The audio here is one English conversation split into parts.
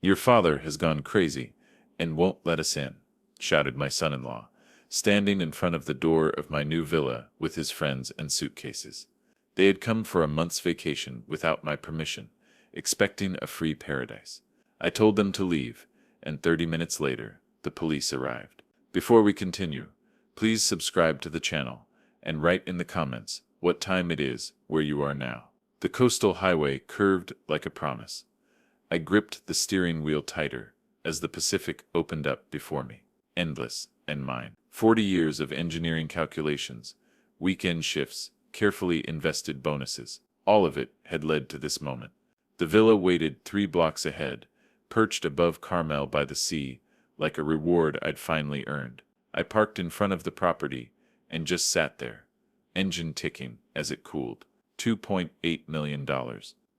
"Your father has gone crazy and won't let us in," shouted my son-in-law, standing in front of the door of my new villa with his friends and suitcases. They had come for a month's vacation without my permission, expecting a free paradise. I told them to leave, and 30 minutes later, the police arrived. Before we continue, please subscribe to the channel and write in the comments what time it is where you are now. The coastal highway curved like a promise. I gripped the steering wheel tighter as the Pacific opened up before me. Endless and mine. 40 years of engineering calculations, weekend shifts, carefully invested bonuses. All of it had led to this moment. The villa waited 3 blocks ahead, perched above Carmel by the sea, like a reward I'd finally earned. I parked in front of the property and just sat there, engine ticking as it cooled. $2.8 million.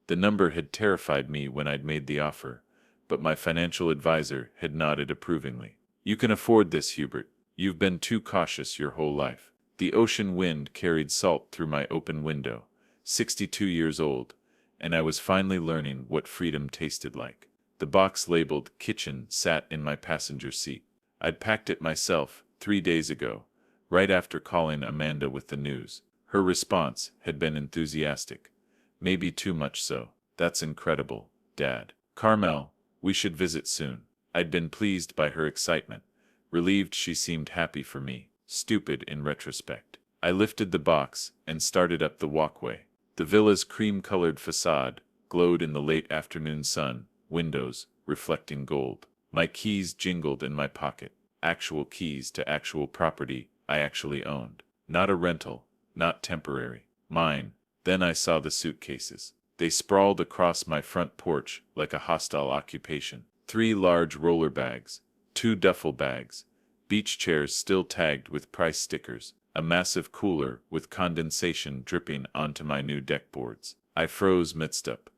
The number had terrified me when I'd made the offer, but my financial advisor had nodded approvingly. "You can afford this, Hubert. You've been too cautious your whole life." The ocean wind carried salt through my open window. 62 years old, and I was finally learning what freedom tasted like. The box labeled "kitchen" sat in my passenger seat. I'd packed it myself 3 days ago, right after calling Amanda with the news. Her response had been enthusiastic. "Maybe too much so. That's incredible, Dad. Carmel, we should visit soon." I'd been pleased by her excitement, relieved she seemed happy for me, stupid in retrospect. I lifted the box and started up the walkway. The villa's cream-colored facade glowed in the late afternoon sun, windows reflecting gold. My keys jingled in my pocket. Actual keys to actual property I actually owned. Not a rental, not temporary. Mine. Then I saw the suitcases. They sprawled across my front porch like a hostile occupation. 3 large roller bags, 2 duffel bags, beach chairs still tagged with price stickers, a massive cooler with condensation dripping onto my new deck boards. I froze midstep,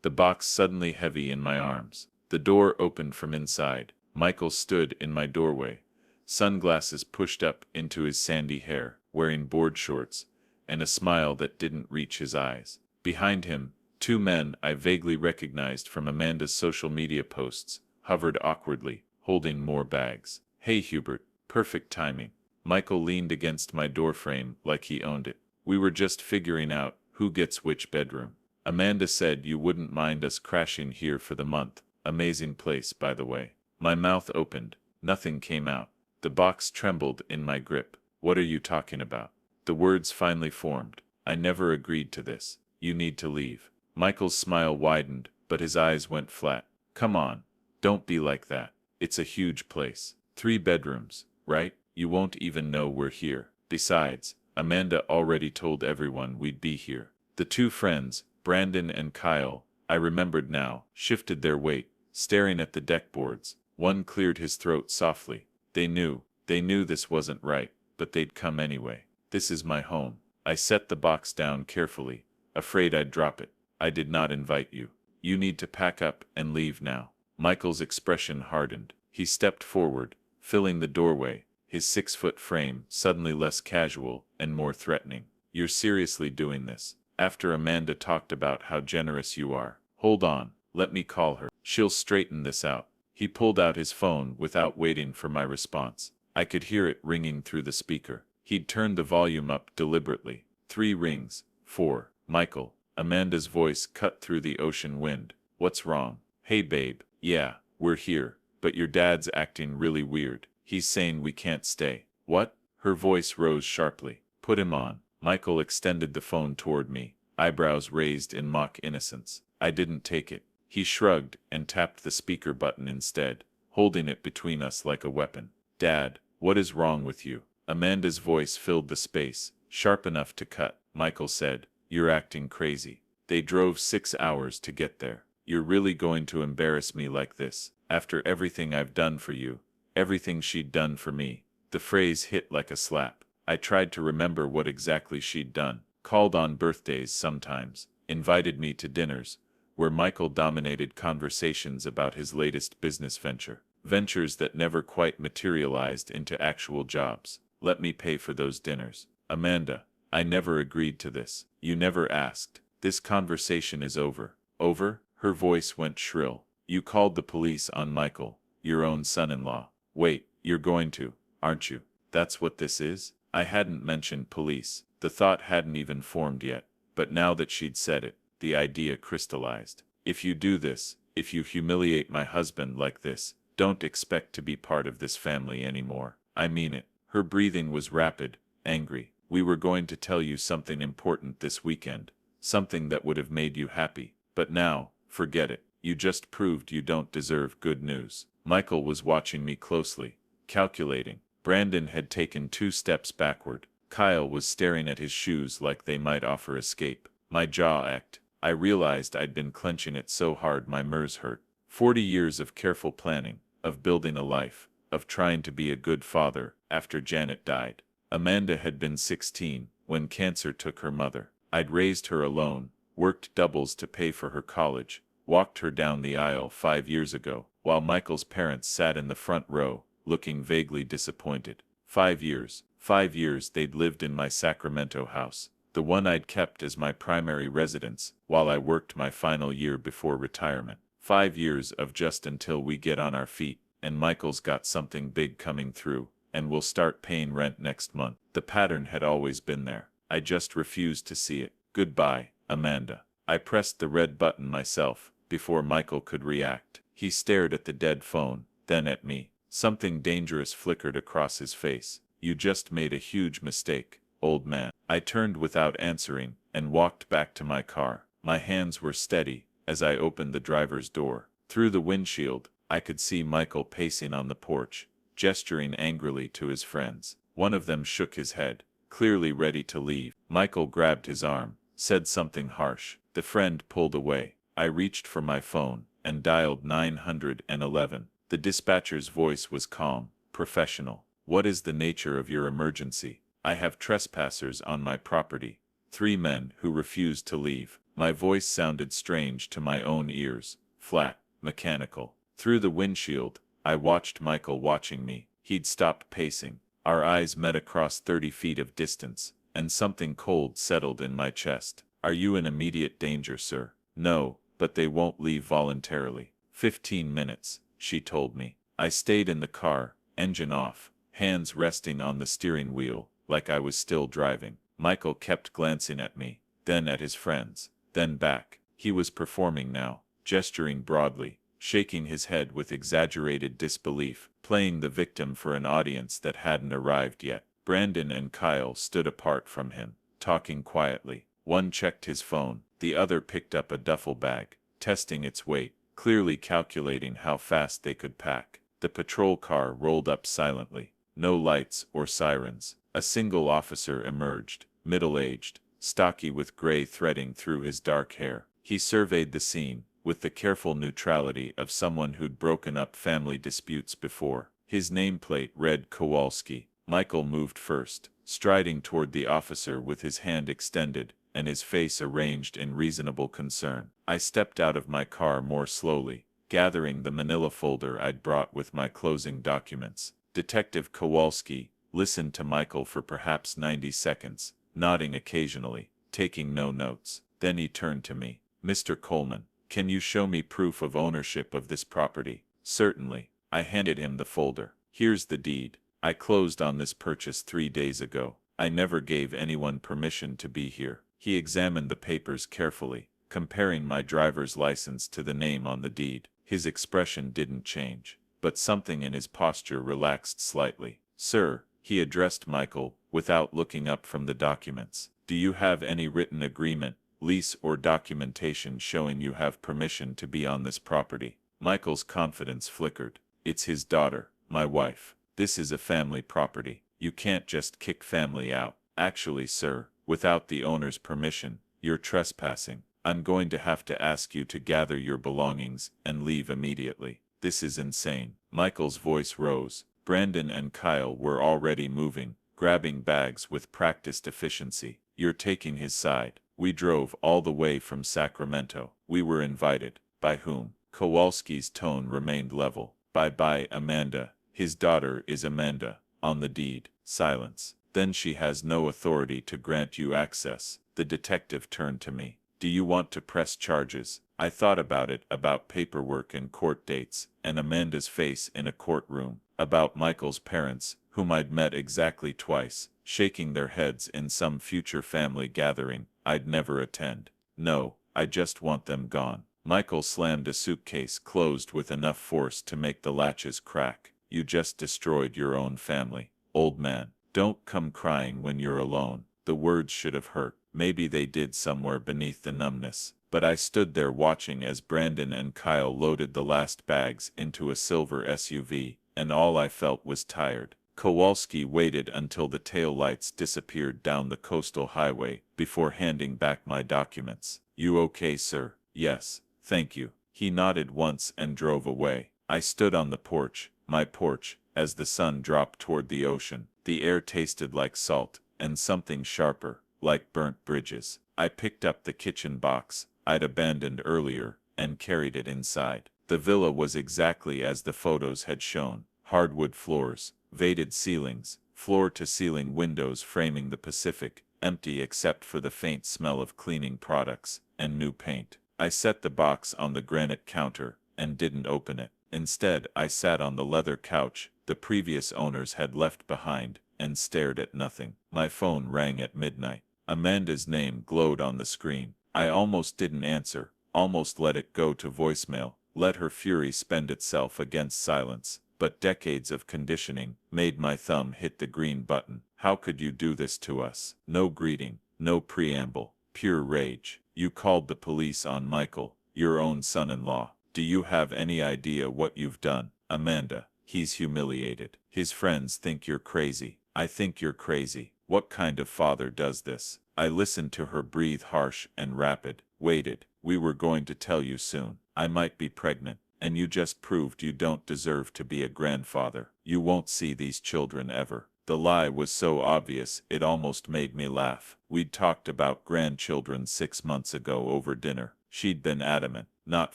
the box suddenly heavy in my arms. The door opened from inside. Michael stood in my doorway, sunglasses pushed up into his sandy hair, wearing board shorts, and a smile that didn't reach his eyes. Behind him, 2 men I vaguely recognized from Amanda's social media posts hovered awkwardly, holding more bags. "Hey Hubert, perfect timing." Michael leaned against my doorframe like he owned it. "We were just figuring out who gets which bedroom. Amanda said you wouldn't mind us crashing here for the month. Amazing place, by the way." My mouth opened. Nothing came out. The box trembled in my grip. "What are you talking about?" The words finally formed. "I never agreed to this. You need to leave." Michael's smile widened, but his eyes went flat. "Come on. Don't be like that. It's a huge place. 3 bedrooms, right? You won't even know we're here. Besides, Amanda already told everyone we'd be here." The 2 friends, Brandon and Kyle, I remembered now, shifted their weight, staring at the deck boards. One cleared his throat softly. They knew this wasn't right, but they'd come anyway. "This is my home." I set the box down carefully, afraid I'd drop it. "I did not invite you. You need to pack up and leave now." Michael's expression hardened. He stepped forward, filling the doorway, his 6-foot frame suddenly less casual and more threatening. "You're seriously doing this? After Amanda talked about how generous you are?" "Hold on, let me call her. She'll straighten this out." He pulled out his phone without waiting for my response. I could hear it ringing through the speaker. He'd turned the volume up deliberately. 3 rings. 4. "Michael." Amanda's voice cut through the ocean wind. "What's wrong?" "Hey babe. Yeah, we're here, but your dad's acting really weird. He's saying we can't stay." "What?" Her voice rose sharply. "Put him on." Michael extended the phone toward me, eyebrows raised in mock innocence. I didn't take it. He shrugged and tapped the speaker button instead, holding it between us like a weapon. "Dad, what is wrong with you?" Amanda's voice filled the space, sharp enough to cut. Michael said, "You're acting crazy. They drove 6 hours to get there. You're really going to embarrass me like this, after everything I've done for you, everything she'd done for me." The phrase hit like a slap. I tried to remember what exactly she'd done. Called on birthdays sometimes, invited me to dinners, where Michael dominated conversations about his latest business venture. Ventures that never quite materialized into actual jobs. "Let me pay for those dinners." "Amanda, I never agreed to this. You never asked. This conversation is over." "Over?" Her voice went shrill. You called the police on Michael, your own son-in-law. Wait, you're going to, aren't you? That's what this is? I hadn't mentioned police. The thought hadn't even formed yet. But now that she'd said it, the idea crystallized. If you do this, if you humiliate my husband like this, don't expect to be part of this family anymore. I mean it. Her breathing was rapid, angry. We were going to tell you something important this weekend, something that would have made you happy. But now, forget it. You just proved you don't deserve good news. Michael was watching me closely, calculating. Brandon had taken 2 steps backward. Kyle was staring at his shoes like they might offer escape. My jaw ached. I realized I'd been clenching it so hard my nerves hurt. 40 years of careful planning, of building a life, of trying to be a good father after Janet died. Amanda had been 16 when cancer took her mother. I'd raised her alone, worked doubles to pay for her college, walked her down the aisle 5 years ago, while Michael's parents sat in the front row, looking vaguely disappointed. 5 years. 5 years they'd lived in my Sacramento house, the one I'd kept as my primary residence while I worked my final year before retirement. 5 years of just until we get on our feet, and Michael's got something big coming through, and we'll start paying rent next month. The pattern had always been there. I just refused to see it. Goodbye, Amanda. I pressed the red button myself, before Michael could react. He stared at the dead phone, then at me. Something dangerous flickered across his face. You just made a huge mistake, old man. I turned without answering, and walked back to my car. My hands were steady, as I opened the driver's door. Through the windshield, I could see Michael pacing on the porch, gesturing angrily to his friends. One of them shook his head, clearly ready to leave. Michael grabbed his arm, said something harsh. The friend pulled away. I reached for my phone, and dialed 911. The dispatcher's voice was calm, professional. What is the nature of your emergency? I have trespassers on my property. 3 men who refuse to leave. My voice sounded strange to my own ears, flat, mechanical. Through the windshield, I watched Michael watching me. He'd stopped pacing. Our eyes met across 30 feet of distance, and something cold settled in my chest. Are you in immediate danger, sir? No, but they won't leave voluntarily. 15 minutes, she told me. I stayed in the car, engine off, hands resting on the steering wheel, like I was still driving. Michael kept glancing at me, then at his friends, then back. He was performing now, gesturing broadly, shaking his head with exaggerated disbelief, playing the victim for an audience that hadn't arrived yet. Brandon and Kyle stood apart from him, talking quietly. One checked his phone, the other picked up a duffel bag, testing its weight, clearly calculating how fast they could pack. The patrol car rolled up silently. No lights or sirens. A single officer emerged, middle-aged, stocky with gray threading through his dark hair. He surveyed the scene, with the careful neutrality of someone who'd broken up family disputes before. His nameplate read Kowalski. Michael moved first, striding toward the officer with his hand extended, and his face arranged in reasonable concern. I stepped out of my car more slowly, gathering the manila folder I'd brought with my closing documents. Detective Kowalski listened to Michael for perhaps 90 seconds, nodding occasionally, taking no notes. Then he turned to me. Mr. Coleman, can you show me proof of ownership of this property? Certainly. I handed him the folder. Here's the deed. I closed on this purchase 3 days ago. I never gave anyone permission to be here. He examined the papers carefully, comparing my driver's license to the name on the deed. His expression didn't change, but something in his posture relaxed slightly. Sir, he addressed Michael, without looking up from the documents. Do you have any written agreement, lease or documentation showing you have permission to be on this property? Michael's confidence flickered. It's his daughter, my wife. This is a family property. You can't just kick family out. Actually, sir, without the owner's permission, you're trespassing. I'm going to have to ask you to gather your belongings and leave immediately. This is insane. Michael's voice rose. Brandon and Kyle were already moving, grabbing bags with practiced efficiency. You're taking his side. We drove all the way from Sacramento. We were invited. By whom? Kowalski's tone remained level. By Amanda. His daughter is Amanda. On the deed. Silence. Then she has no authority to grant you access. The detective turned to me. Do you want to press charges? I thought about it, about paperwork and court dates, and Amanda's face in a courtroom, about Michael's parents, whom I'd met exactly twice, shaking their heads in some future family gathering I'd never attend. No, I just want them gone. Michael slammed a suitcase closed with enough force to make the latches crack. You just destroyed your own family, old man. Don't come crying when you're alone. The words should have hurt. Maybe they did somewhere beneath the numbness. But I stood there watching as Brandon and Kyle loaded the last bags into a silver SUV, and all I felt was tired. Kowalski waited until the tail lights disappeared down the coastal highway before handing back my documents. You okay, sir? Yes, thank you. He nodded once and drove away. I stood on the porch, my porch, as the sun dropped toward the ocean. The air tasted like salt, and something sharper, like burnt bridges. I picked up the kitchen box I'd abandoned earlier, and carried it inside. The villa was exactly as the photos had shown. Hardwood floors, weighted ceilings, floor-to-ceiling windows framing the Pacific, empty except for the faint smell of cleaning products and new paint. I set the box on the granite counter and didn't open it. Instead, I sat on the leather couch the previous owners had left behind and stared at nothing. My phone rang at midnight. Amanda's name glowed on the screen. I almost didn't answer, almost let it go to voicemail, let her fury spend itself against silence. But decades of conditioning made my thumb hit the green button. How could you do this to us? No greeting, no preamble, pure rage. You called the police on Michael, your own son-in-law. Do you have any idea what you've done? Amanda, he's humiliated. His friends think you're crazy. I think you're crazy. What kind of father does this? I listened to her breathe harsh and rapid. Waited. We were going to tell you soon. I might be pregnant. And you just proved you don't deserve to be a grandfather. You won't see these children ever. The lie was so obvious it almost made me laugh. We'd talked about grandchildren 6 months ago over dinner. She'd been adamant. Not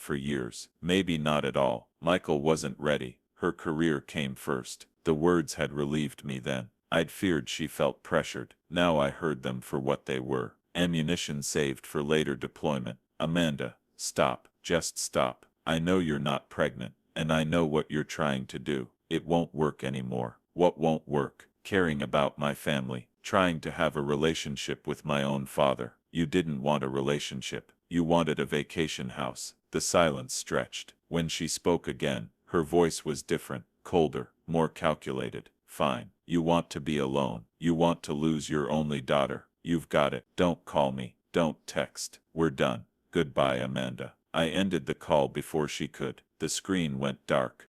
for years. Maybe not at all. Michael wasn't ready. Her career came first. The words had relieved me then. I'd feared she felt pressured. Now I heard them for what they were. Ammunition saved for later deployment. Amanda, stop. Just stop. I know you're not pregnant, and I know what you're trying to do. It won't work anymore. What won't work? Caring about my family. Trying to have a relationship with my own father. You didn't want a relationship. You wanted a vacation house. The silence stretched. When she spoke again, her voice was different, colder, more calculated. Fine. You want to be alone. You want to lose your only daughter. You've got it. Don't call me. Don't text. We're done. Goodbye, Amanda. I ended the call before she could. The screen went dark.